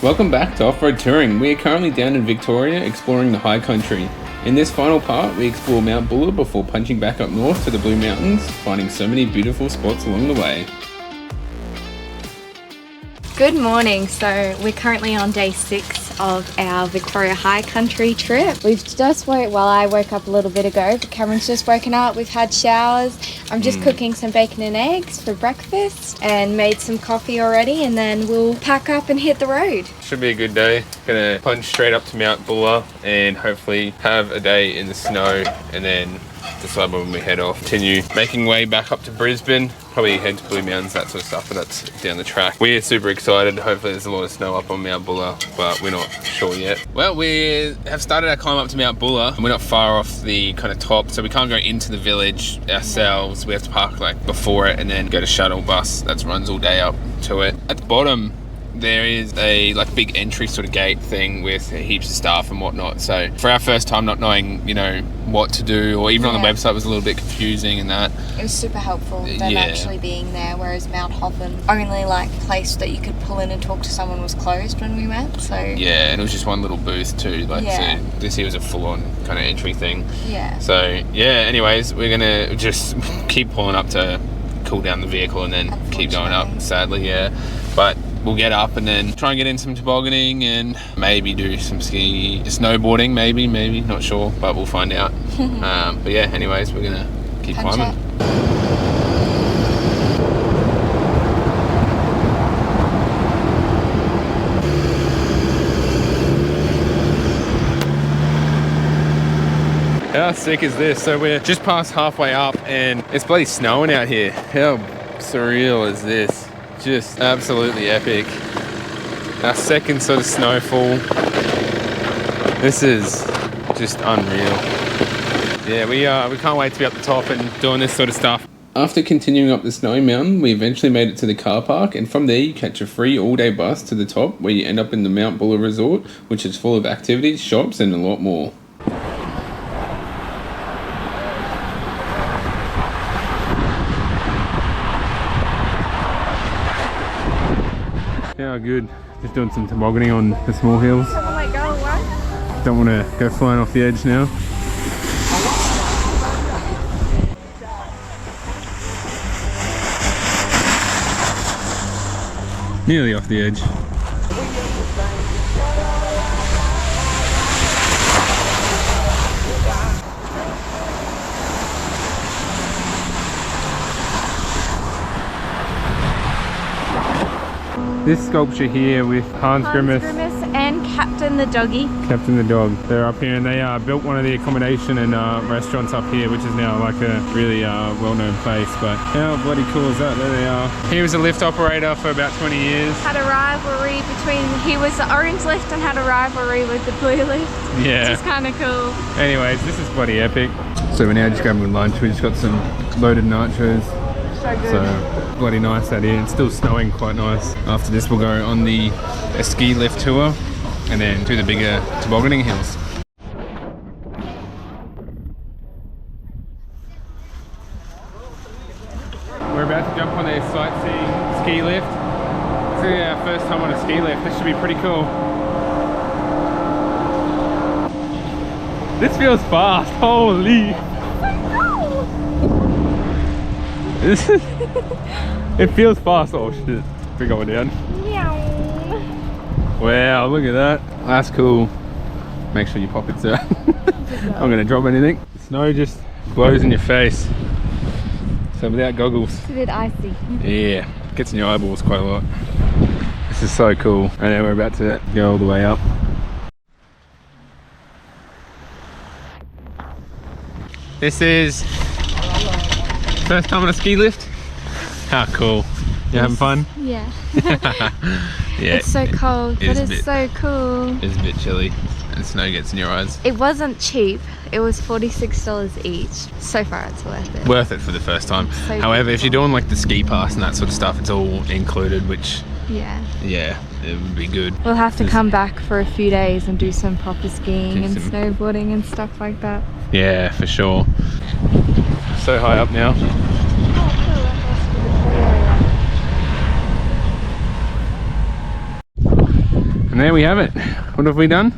Welcome back to Offroad Touring. We are currently down in Victoria exploring the high country. In this final part, we explore Mount Buller before punching back up north to the Blue Mountains, finding so many beautiful spots along the way. Good morning. So we're currently on day 6 of our Victoria High Country trip. We've just I woke up a little bit ago, but Cameron's just woken up. We've had showers. I'm just cooking some bacon and eggs for breakfast and made some coffee already, and then we'll pack up and hit the road. Should be a good day. Gonna punch straight up to Mount Buller and hopefully have a day in the snow and then decide when we head off. Continue making way back up to Brisbane. Probably head to Blue Mountains, that sort of stuff, but that's down the track. We're super excited. Hopefully there's a lot of snow up on Mount Buller, but we're not sure yet. Well, we have started our climb up to Mount Buller and we're not far off the kind of top, so we can't go into the village ourselves. We have to park like before it and then get a shuttle bus that runs all day up to it. At the bottom, there is a like big entry sort of gate thing with heaps of staff and whatnot. So for our first time not knowing, you know, what to do, or even on the website was a little bit confusing and that. It was super helpful them actually being there, whereas Mount Hotham, only like place that you could pull in and talk to someone was closed when we went. So yeah, and it was just one little booth too. Like so this here was a full-on kind of entry thing. Yeah. So yeah, anyways, we're gonna just keep pulling up to cool down the vehicle and then keep going up, sadly, but we'll get up and then try and get in some tobogganing and maybe do some snowboarding, maybe, not sure, but we'll find out. But yeah, anyways, we're gonna keep climbing. How sick is this? So we're just past halfway up and it's bloody snowing out here. How surreal is this? Just absolutely epic. Our second sort of snowfall. This is just unreal. Yeah, we can't wait to be up the top and doing this sort of stuff. After continuing up the snowy mountain, we eventually made it to the car park, and from there you catch a free all-day bus to the top where you end up in the Mount Buller Resort, which is full of activities, shops and a lot more. Yeah, good. Just doing some tobogganing on the small hills. Don't want to go flying off the edge now. Nearly off the edge. This sculpture here with Hans Grimace and Captain the Doggy. Captain the Dog. They're up here and they built one of the accommodation and restaurants up here, which is now like a really well-known place. But how bloody cool is that? There they are. He was a lift operator for about 20 years. Had a rivalry he was the orange lift and had a rivalry with the blue lift. Yeah. Which is kind of cool. Anyways, this is bloody epic. So we're now just grabbing lunch. We just got some loaded nachos. So good. So bloody nice out here. It's still snowing, quite nice. After this we'll go on a ski lift tour and then do the bigger tobogganing hills. We're about to jump on a sightseeing ski lift. This is our first time on a ski lift. This should be pretty cool. This feels fast, holy! This is, it feels fast. Oh shit, we're going down. Wow, look at that. That's cool. Make sure you pop it out. I'm gonna drop anything. The snow just blows in your face. So without goggles. It's a bit icy. Yeah, gets in your eyeballs quite a lot. This is so cool. And then we're about to go all the way up. This is first time on a ski lift? How cool. You having fun? Yeah. Yeah. It's so cold, but it's so cool. It's a bit chilly and snow gets in your eyes. It wasn't cheap. It was $46 each. So far it's worth it. Worth it for the first time. So however, if you're doing like the ski pass and that sort of stuff, it's all included, which yeah, it would be good. We'll have to come back for a few days and do some proper skiing and snowboarding and stuff like that. Yeah, for sure. So high up now. And there we have it. What have we done?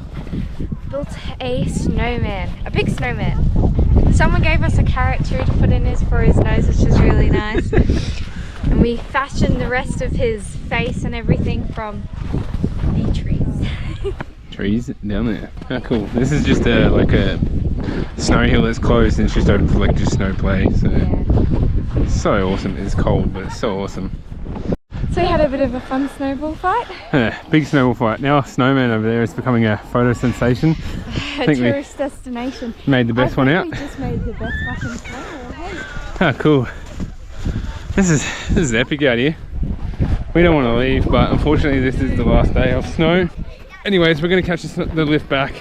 Built a snowman, a big snowman. Someone gave us a carrot too to put in for his nose, which is really nice. And we fashioned the rest of his face and everything from the trees. Trees down there. How cool. This is just like a snow hill that's closed and it's just open for like just snow play. So Yeah. it's so awesome. It's cold, but it's so awesome. So we had a bit of a fun snowball fight. Big snowball fight. Now snowman over there is becoming a photo sensation. A tourist destination. Made the best one out. We just made the best fucking snowball. Hey. How cool. This is epic out here. We don't want to leave, but unfortunately this is the last day of snow. Anyways, we're going to catch the lift back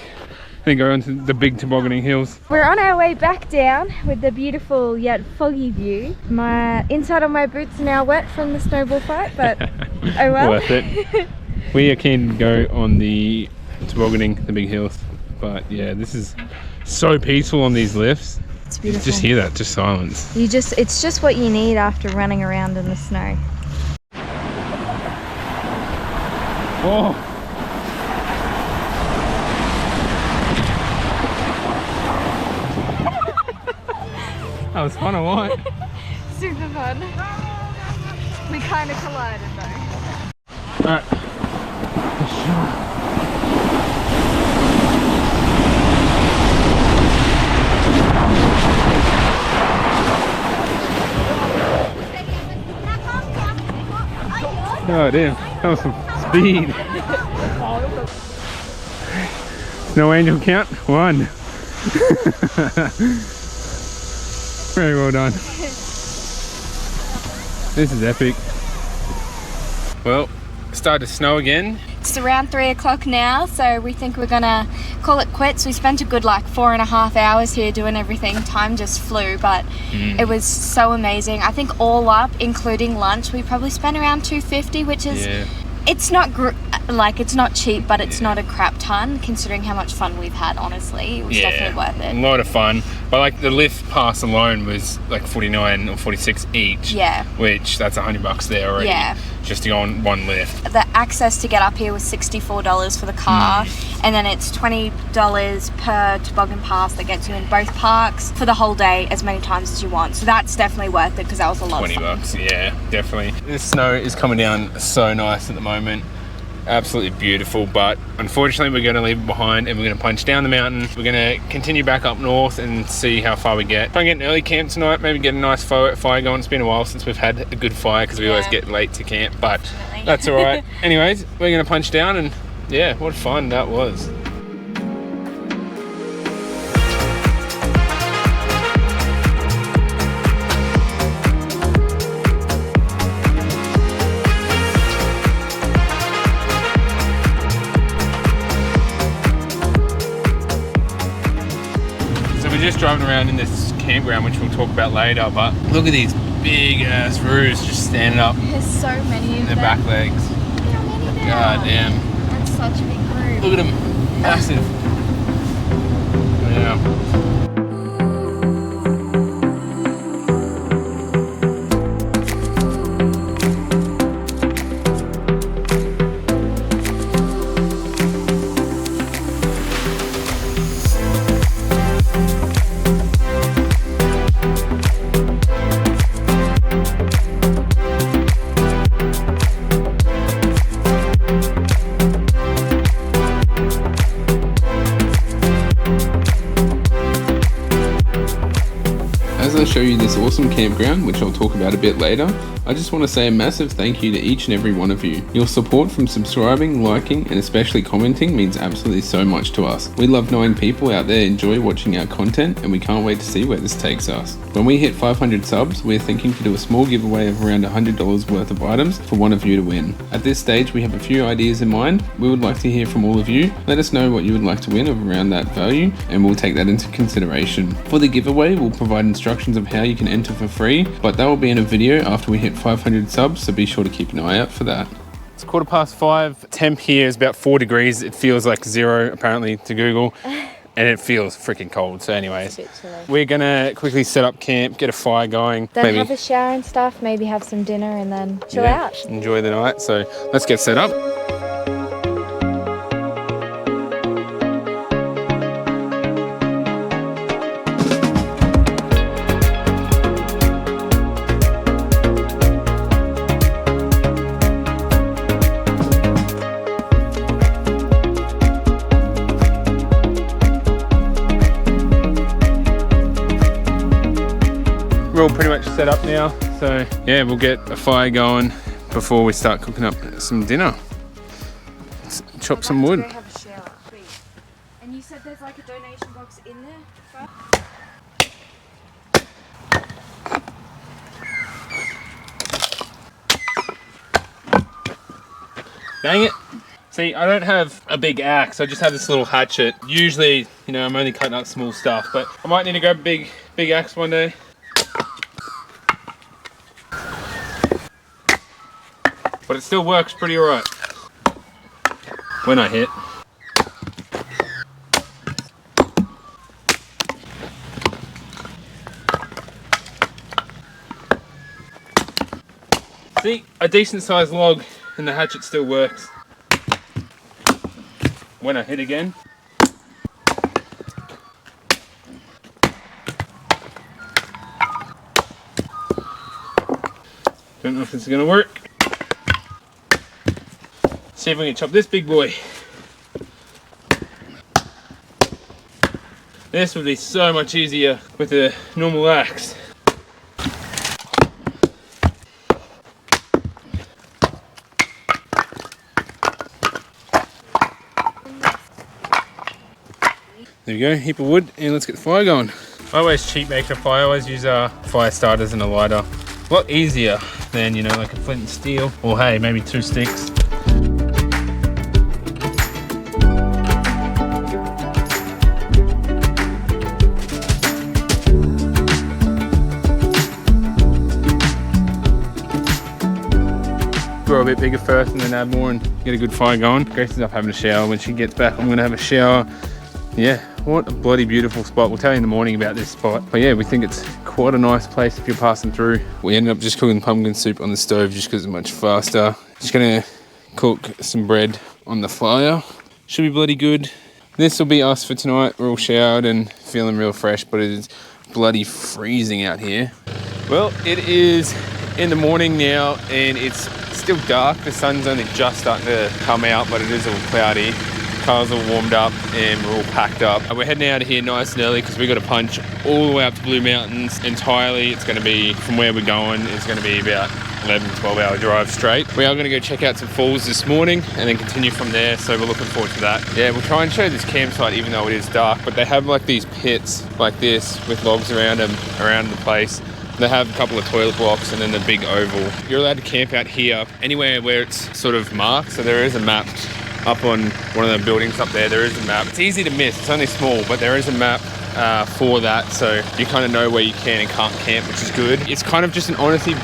and go onto the big tobogganing hills. We're on our way back down with the beautiful yet foggy view. My inside of my boots are now wet from the snowball fight, but oh well. Worth it. We are keen to go on the tobogganing, the big hills. But yeah, this is so peaceful on these lifts. It's beautiful. Just hear that, just silence. It's just what you need after running around in the snow. Oh. That was fun, or what? Super fun. We kind of collided though. Alright. Oh damn, that was some speed. Snow angel count, 1. Very well done. This is epic. Well, it started to snow again. It's around 3 o'clock now, so we think we're gonna call it quits. We spent a good like 4.5 hours here doing everything. Time just flew, but it was so amazing. I think all up, including lunch, we probably spent around $250, which is it's not it's not cheap, but it's not a crap ton considering how much fun we've had. Honestly, it was definitely worth it. A lot of fun. But like the lift pass alone was like 49 or 46 each. Yeah. Which that's $100 there already. Yeah. Just to go on one lift. The access to get up here was $64 for the car, and then it's $20 per toboggan pass that gets you in both parks for the whole day as many times as you want. So that's definitely worth it because that was a lot of fun. $20, yeah, definitely. The snow is coming down so nice at the moment. Absolutely beautiful, but unfortunately we're going to leave it behind and we're going to punch down the mountain. We're going to continue back up north and see how far we get. Try and get an early camp tonight, maybe get a nice fire going. It's been a while since we've had a good fire because we always get late to camp, but that's all right. Anyways, we're going to punch down and yeah, what fun that was. Just driving around in this campground, which we'll talk about later, but look at these big ass roos just standing up. There's so many of their them. back legs. Look how many there God are. damn. That's such a big group. Look at them. Massive. Yeah. As I show you this awesome campground, which I'll talk about a bit later, I just want to say a massive thank you to each and every one of you. Your support from subscribing, liking, and especially commenting means absolutely so much to us. We love knowing people out there enjoy watching our content, and we can't wait to see where this takes us. When we hit 500 subs, we're thinking to do a small giveaway of around $100 worth of items for one of you to win. At this stage, we have a few ideas in mind. We would like to hear from all of you. Let us know what you would like to win of around that value, and we'll take that into consideration. For the giveaway, we'll provide instructions of how you can enter for free, but that will be in a video after we hit 500 subs, so be sure to keep an eye out for that. It's 5:15. Temp here is about 4 degrees. It feels like 0 apparently to Google, and it feels freaking cold. So anyways, we're gonna quickly set up camp, get a fire going, then have a shower and stuff, maybe have some dinner and then chill out. Enjoy the night. So let's get set up. we're all pretty much set up now. So yeah, we'll get a fire going before we start cooking up some dinner. Let's chop some wood. Go have a shower, please. And you said there's like a donation box in there? Dang it. See, I don't have a big axe, I just have this little hatchet. Usually, you know, I'm only cutting up small stuff, but I might need to grab a big axe one day. But it still works pretty alright. When I hit. See, a decent sized log and the hatchet still works. When I hit again. Don't know if this is going to work. See if we can chop this big boy. This would be so much easier with a normal axe. There we go, heap of wood, and let's get the fire going. I always cheat making a fire. I always use fire starters and a lighter. A lot easier than, you know, like a flint and steel, or hey, maybe 2 sticks. Grow a bit bigger first and then add more and get a good fire going. Grace is up having a shower. When she gets back, I'm gonna have a shower. Yeah, what a bloody beautiful spot. We'll tell you in the morning about this spot. But yeah, we think it's quite a nice place if you're passing through. We ended up just cooking pumpkin soup on the stove just because it's much faster. Just gonna cook some bread on the fire. Should be bloody good. This will be us for tonight. We're all showered and feeling real fresh, but it is bloody freezing out here. Well, it is in the morning now and it's still dark. The sun's only just starting to come out, but it is all cloudy. Cars all warmed up and we're all packed up. We're heading out of here nice and early because we got to punch all the way up to Blue Mountains entirely. It's going to be, from where we're going, it's going to be about 11-12 hour drive straight. We are going to go check out some falls this morning and then continue from there, so we're looking forward to that. Yeah, we'll try and show this campsite even though it is dark, but they have like these pits like this with logs around them, around the place. They have a couple of toilet blocks and then the big oval. You're allowed to camp out here anywhere where it's sort of marked, so there is a map up on one of the buildings up there. There is a map. It's easy to miss, it's only small, but there is a map for that, so you kind of know where you can and can't camp, which is good. It's kind of just an honesty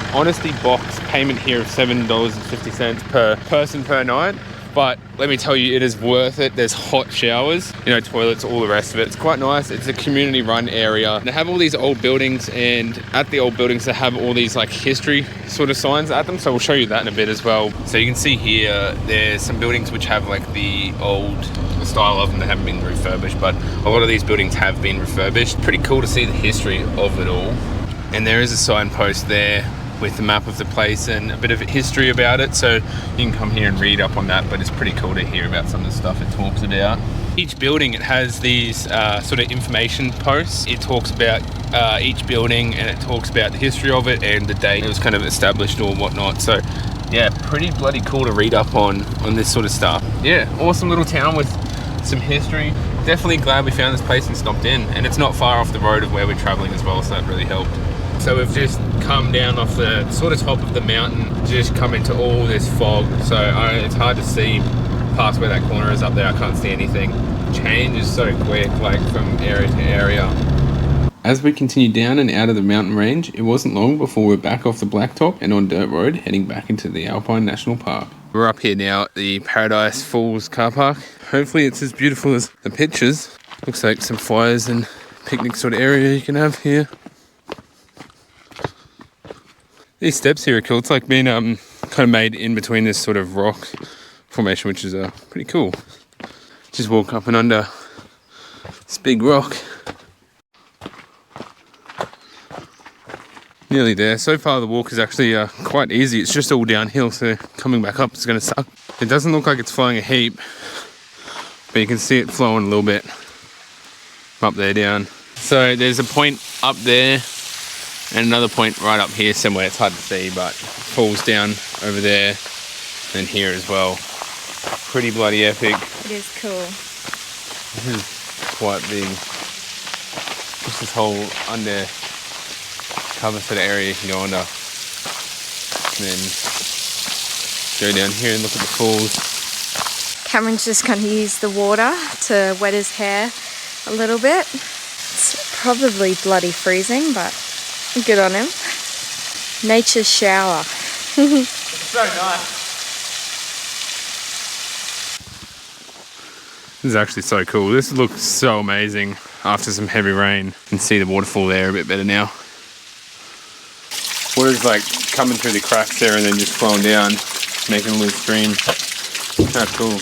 box payment here of $7.50 per person per night. But let me tell you, it is worth it. There's hot showers, you know, toilets, all the rest of it. It's quite nice. It's a community run area. They have all these old buildings, and at the old buildings, they have all these like history sort of signs at them. So we'll show you that in a bit as well. So you can see here, there's some buildings which have like the style of them that haven't been refurbished, but a lot of these buildings have been refurbished. Pretty cool to see the history of it all. And there is a signpost there with the map of the place and a bit of history about it, so you can come here and read up on that, but it's pretty cool to hear about some of the stuff it talks about. Each building, it has these sort of information posts. It talks about each building and it talks about the history of it and the date it was kind of established or whatnot. So yeah, pretty bloody cool to read up on this sort of stuff. Yeah, awesome little town with some history. Definitely glad we found this place and stopped in, and it's not far off the road of where we're traveling as well, so that really helped. So we've just come down off the sort of top of the mountain, just come into all this fog. So it's hard to see past where that corner is up there. I can't see anything. Change is so quick, like from area to area. As we continued down and out of the mountain range, it wasn't long before we're back off the blacktop and on dirt road, heading back into the Alpine National Park. We're up here now at the Paradise Falls car park. Hopefully it's as beautiful as the pictures. Looks like some fires and picnic sort of area you can have here. These steps here are cool. It's like being kind of made in between this sort of rock formation, which is pretty cool. Just walk up and under this big rock. Nearly there. So far the walk is actually quite easy. It's just all downhill, so coming back up is going to suck. It doesn't look like it's flowing a heap, but you can see it flowing a little bit up there down. So there's a point up there And another point right up here somewhere, it's hard to see, but falls down over there and here as well. Pretty bloody epic. It is cool. This is quite big. Just this whole under cover sort of area you can go under. And then go down here and look at the falls. Cameron's just going to use the water to wet his hair a little bit. It's probably bloody freezing, but good on him. Nature's shower. It's so nice. This is actually so cool. This looks so amazing after some heavy rain. You can see the waterfall there a bit better now. Water's like coming through the cracks there and then just flowing down, making a little stream. How cool.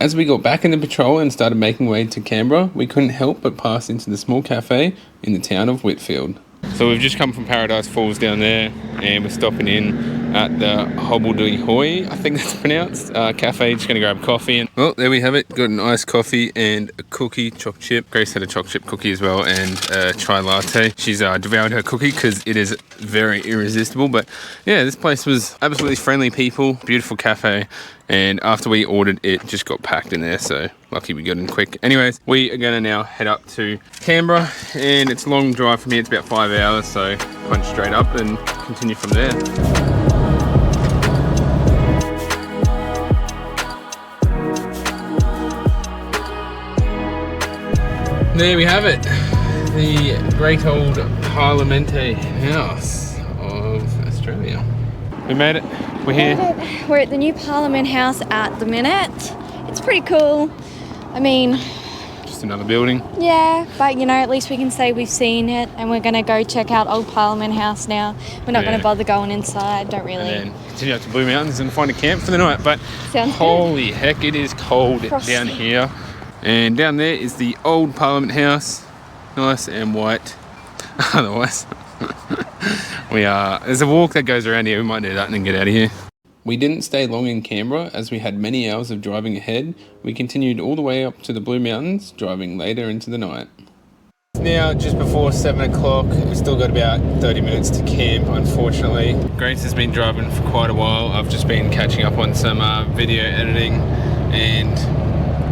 As we got back in the patrol and started making way to Canberra, we couldn't help but pass into the small cafe in the town of Whitfield. So we've just come from Paradise Falls down there and we're stopping in at the Hobbledehoy, I think that's pronounced, cafe. Just gonna grab coffee. And well, there we have it. Got an iced coffee and a cookie, choc chip. Grace had a choc chip cookie as well and a chai latte. She's devoured her cookie because it is very irresistible. But yeah, this place was absolutely friendly people, beautiful cafe. And after we ordered, it just got packed in there, so lucky we got in quick. Anyways, we are gonna now head up to Canberra, and it's a long drive from here. It's about 5 hours, so punch straight up and continue from there. There we have it, the great old Parliamente House of Australia. We made it. We're here. We're at the new Parliament House at the minute. It's pretty cool. I mean, Just another building. yeah, but you know, at least we can say we've seen it, and we're gonna go check out Old Parliament House now. We're not gonna bother going inside, don't really. And then continue up to Blue Mountains and find a camp for the night. But Sounds holy heck, it is cold Frosty. down here. And down there is the old Parliament House. Nice and white. Otherwise, there's a walk that goes around here. We might do that and then get out of here. We didn't stay long in Canberra as we had many hours of driving ahead. We continued all the way up to the Blue Mountains, driving later into the night. It's now just before 7 o'clock. We've still got about 30 minutes to camp, unfortunately. Grace has been driving for quite a while. I've just been catching up on some video editing and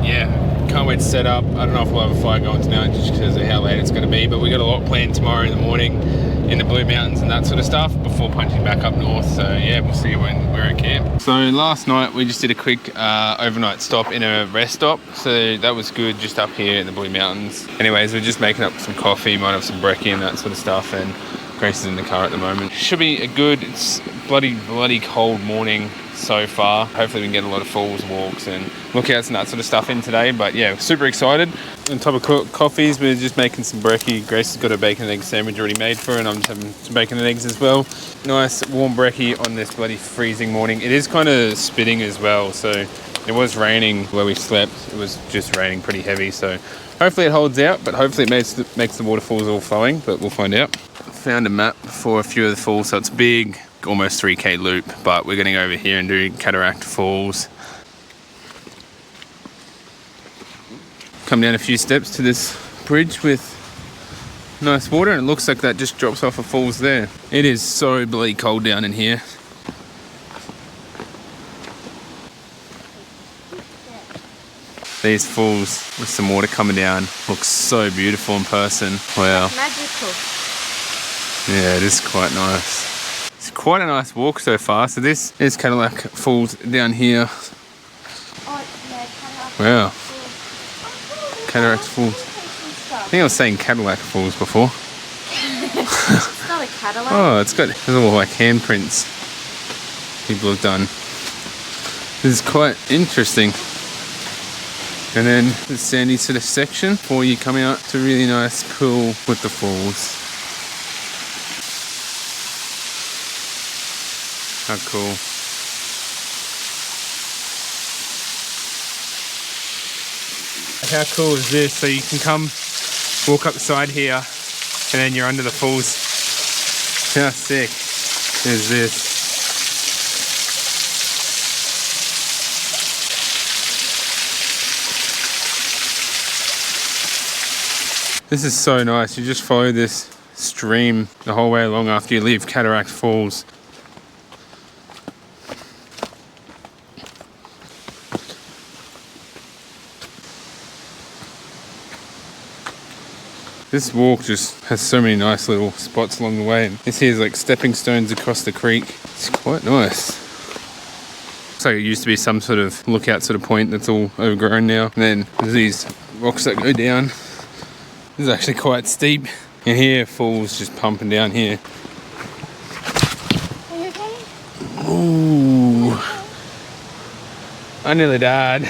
yeah, can't wait to set up. I don't know if we'll have a fire going tonight just because of how late it's going to be, but we got a lot planned tomorrow in the morning in the Blue Mountains and that sort of stuff before punching back up north. So yeah, we'll see when we're at camp. So last night we just did a quick overnight stop in a rest stop, so that was good, just up here in the Blue Mountains. Anyways, we're just making up some coffee, might have some brekkie and that sort of stuff, and Grace is in the car at the moment. Should be a good, it's bloody cold morning so far. Hopefully we can get a lot of falls walks and lookouts and that sort of stuff in today, but yeah, super excited. On top of coffees, we're just making some brekkie. Grace has got a bacon and egg sandwich already made for her, and I'm just having some bacon and eggs as well. Nice warm brekkie on this bloody freezing morning. It is kind of spitting as well, so it was raining where we slept. It was just raining pretty heavy, so hopefully it holds out, but hopefully it makes the waterfalls all flowing, but we'll find out. Found a map for a few of the falls, so it's big, almost 3k loop, but we're going to go over here and do Cataract Falls. Come down a few steps to this bridge with nice water, and it looks like that just drops off a falls there. It is so bloody cold down in here. These falls with some water coming down looks so beautiful in person. Wow. Magical. Yeah, it is quite nice. It's quite a nice walk so far. So this is Cadillac Falls down here. Oh, yeah, Cadillac. Wow. Cataract Falls. I think I was saying Cadillac Falls before. It's not a Cadillac. Oh, it's got, there's all like handprints people have done. This is quite interesting. And then the sandy sort of section before you come out to a really nice pool with the falls. How cool. How cool is this? So you can come walk up the side here and then you're under the falls. How sick is this? This is so nice. You just follow this stream the whole way along after you leave Cataract Falls. This walk just has so many nice little spots along the way, and this here is like stepping stones across the creek. It's quite nice. Looks like it used to be some sort of lookout sort of point that's all overgrown now. And then there's these rocks that go down. This is actually quite steep. And here, falls just pumping down here. Are you okay? Ooh. I nearly died.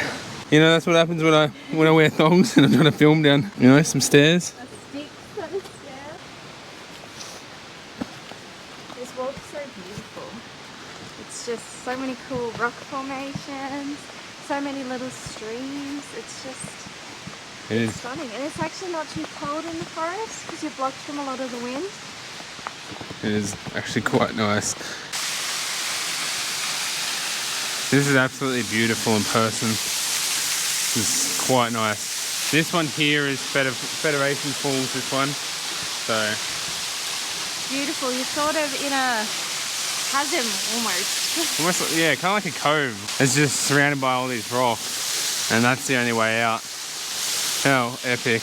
You know, that's what happens when I wear thongs and I'm trying to film down, you know, some stairs. This walk is so beautiful. It's just so many cool rock formations, so many little streams. It's stunning. And it's actually not too cold in the forest because you're blocked from a lot of the wind. It is actually quite nice. This is absolutely beautiful in person. This is quite nice. This one here is Federation Falls, this one. So Beautiful. You're sort of in a chasm almost. almost, yeah, kind of like a cove. It's just surrounded by all these rocks, and that's the only way out. How epic.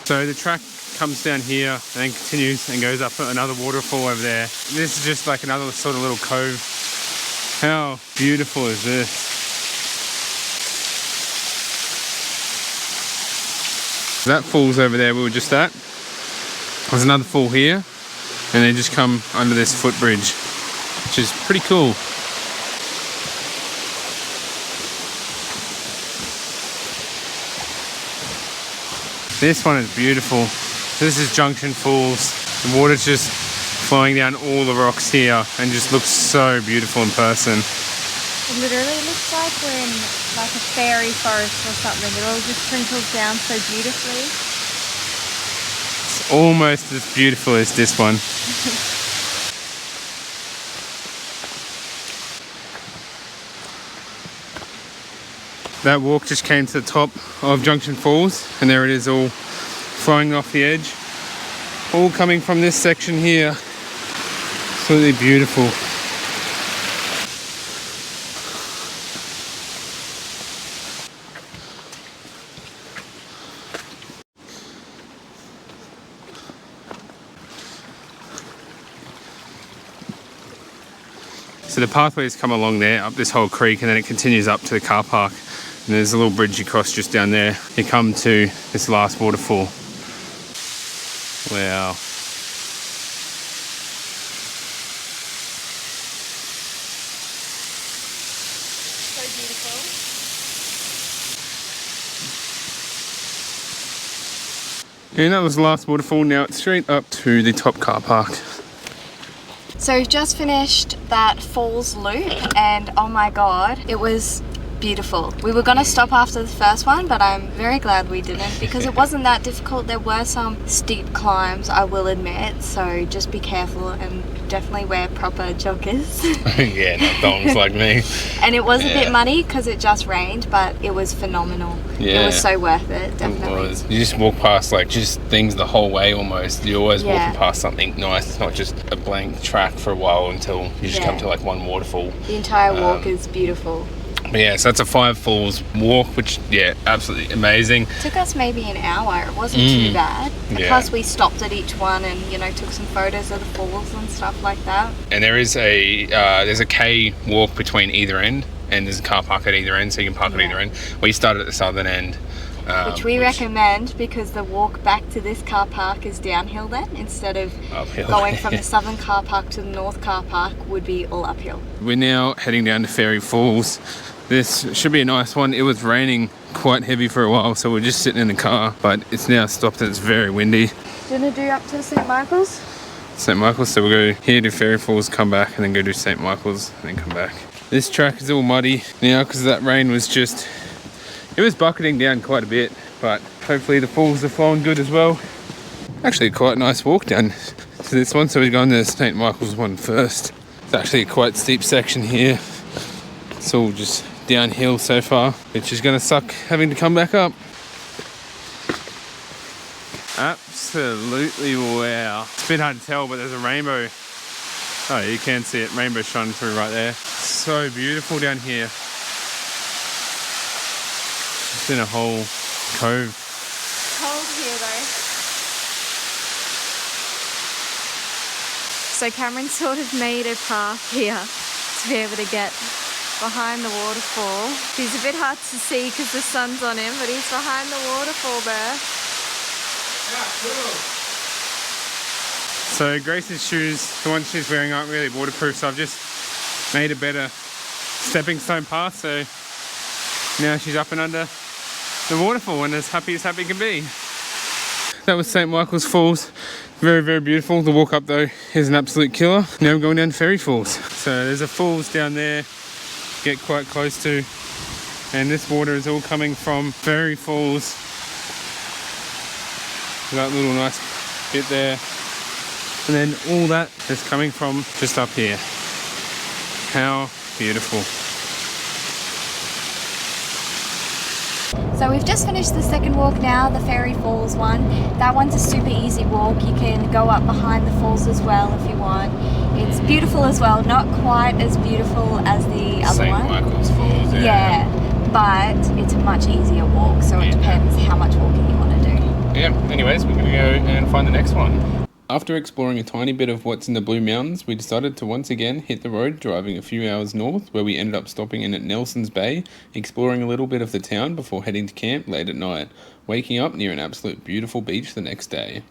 So the track comes down here and then continues and goes up another waterfall over there. This is just like another sort of little cove. How beautiful is this? That fall's over there we were just at. There's another fall here, and they just come under this footbridge, which is pretty cool. This one is beautiful. This is Junction Falls. The water's just flowing down all the rocks here and just looks so beautiful in person. It literally looks like we're in like a fairy forest or something. It all just sprinkles down so beautifully. It's almost as beautiful as this one. That walk just came to the top of Junction Falls, and there it is, all flowing off the edge. All coming from this section here. Absolutely beautiful. So the pathways come along there, up this whole creek, and then it continues up to the car park. And there's a little bridge you cross just down there. You come to this last waterfall. Wow. So beautiful. And that was the last waterfall. Now it's straight up to the top car park. So we've just finished that falls loop, and oh my god, it was beautiful. We were going to stop after the first one, but I'm very glad we didn't because it wasn't that difficult. There were some steep climbs, I will admit, so just be careful and definitely wear proper joggers. Yeah, not thongs like me. And it was a bit muddy because it just rained, but it was phenomenal. Yeah. It was so worth it, definitely. It was. You just walk past like just things the whole way almost. You're always walking past something nice. It's not just a blank track for a while until you just come to like one waterfall. The entire walk is beautiful. But yeah, so that's a 5 falls walk, which, yeah, absolutely amazing. It took us maybe an hour. It wasn't too bad. And plus we stopped at each one and, you know, took some photos of the falls and stuff like that. And there is there's a K walk between either end, and there's a car park at either end, so you can park at either end. We started at the southern end. Which we recommend because the walk back to this car park is downhill then, instead of uphill. Going from the southern car park to the north car park would be all uphill. We're now heading down to Fairy Falls. This should be a nice one. It was raining quite heavy for a while, so we're just sitting in the car, but it's now stopped and it's very windy. Do you want to do up to St. Michael's? St. Michael's, so we'll go here to Fairy Falls, come back, and then go to St. Michael's, and then come back. This track is all muddy now because that rain was just, it was bucketing down quite a bit, but hopefully the falls are flowing good as well. Actually quite a nice walk down to this one, so we're going to St. Michael's one first. It's actually a quite steep section here. It's all just downhill so far, which is gonna suck having to come back up. Absolutely wow. It's a bit hard to tell, but there's a rainbow. Oh, you can see it, rainbow shining through right there. So beautiful down here. It's in a whole cove. Cold here though. So Cameron sort of made a path here to be able to get behind the waterfall. He's a bit hard to see because the sun's on him, but he's behind the waterfall there. Yeah, cool. So Grace's shoes, the ones she's wearing, aren't really waterproof, so I've just made a better stepping stone path, so now she's up and under the waterfall and as happy can be. That was St. Michael's Falls. Very, very beautiful. The walk up though is an absolute killer. Now I'm going down Ferry Falls. So there's a falls down there, get quite close to, and this water is all coming from Ferry Falls. That little nice bit there. And then all that is coming from just up here. How beautiful. So we've just finished the second walk now, the Ferry Falls one. That one's a super easy walk. You can go up behind the falls as well if you want. It's beautiful as well, not quite as beautiful as the other one. St. Michael's Falls, yeah. But it's a much easier walk, so it depends how much walking you want to do. Yeah, anyways, we're going to go and find the next one. After exploring a tiny bit of what's in the Blue Mountains, we decided to once again hit the road, driving a few hours north, where we ended up stopping in at Nelson's Bay, exploring a little bit of the town before heading to camp late at night, waking up near an absolute beautiful beach the next day.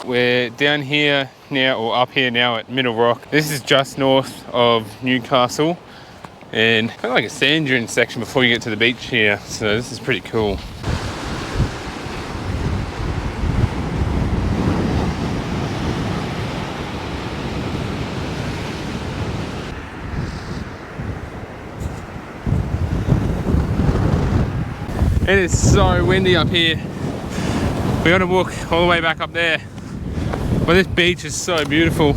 We're down here now, or up here now at Middle Rock. This is just north of Newcastle, and kind of like a sand dune section before you get to the beach here, so this is pretty cool. It is so windy up here. We got to walk all the way back up there. But this beach is so beautiful.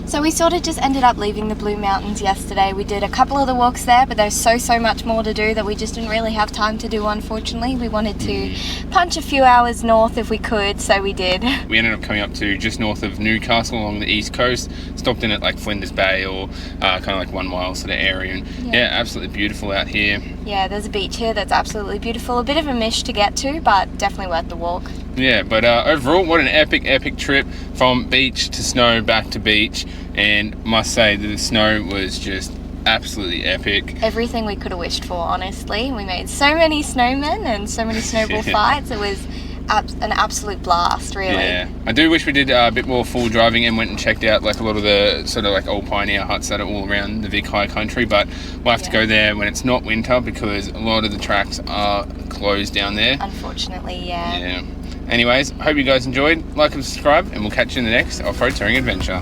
So we sort of just ended up leaving the Blue Mountains yesterday. We did a couple of the walks there, but there's so much more to do that we just didn't really have time to do, unfortunately. We wanted to punch a few hours north if we could, so we did. We ended up coming up to just north of Newcastle along the east coast, stopped in at like Flinders Bay or kind of like 1 mile sort of area, and yeah, absolutely beautiful out here. Yeah, there's a beach here that's absolutely beautiful. A bit of a mish to get to, but definitely worth the walk. Yeah, but overall, what an epic trip from beach to snow, back to beach, and must say that the snow was just absolutely epic. Everything we could have wished for, honestly. We made so many snowmen and so many snowball fights. It was an absolute blast, really. Yeah, I do wish we did a bit more full driving and went and checked out like a lot of the sort of like old pioneer huts that are all around the VIC high country, but we'll have to go there when it's not winter because a lot of the tracks are closed down there. Unfortunately, yeah. Anyways, hope you guys enjoyed. Like and subscribe, and we'll catch you in the next off-road touring adventure.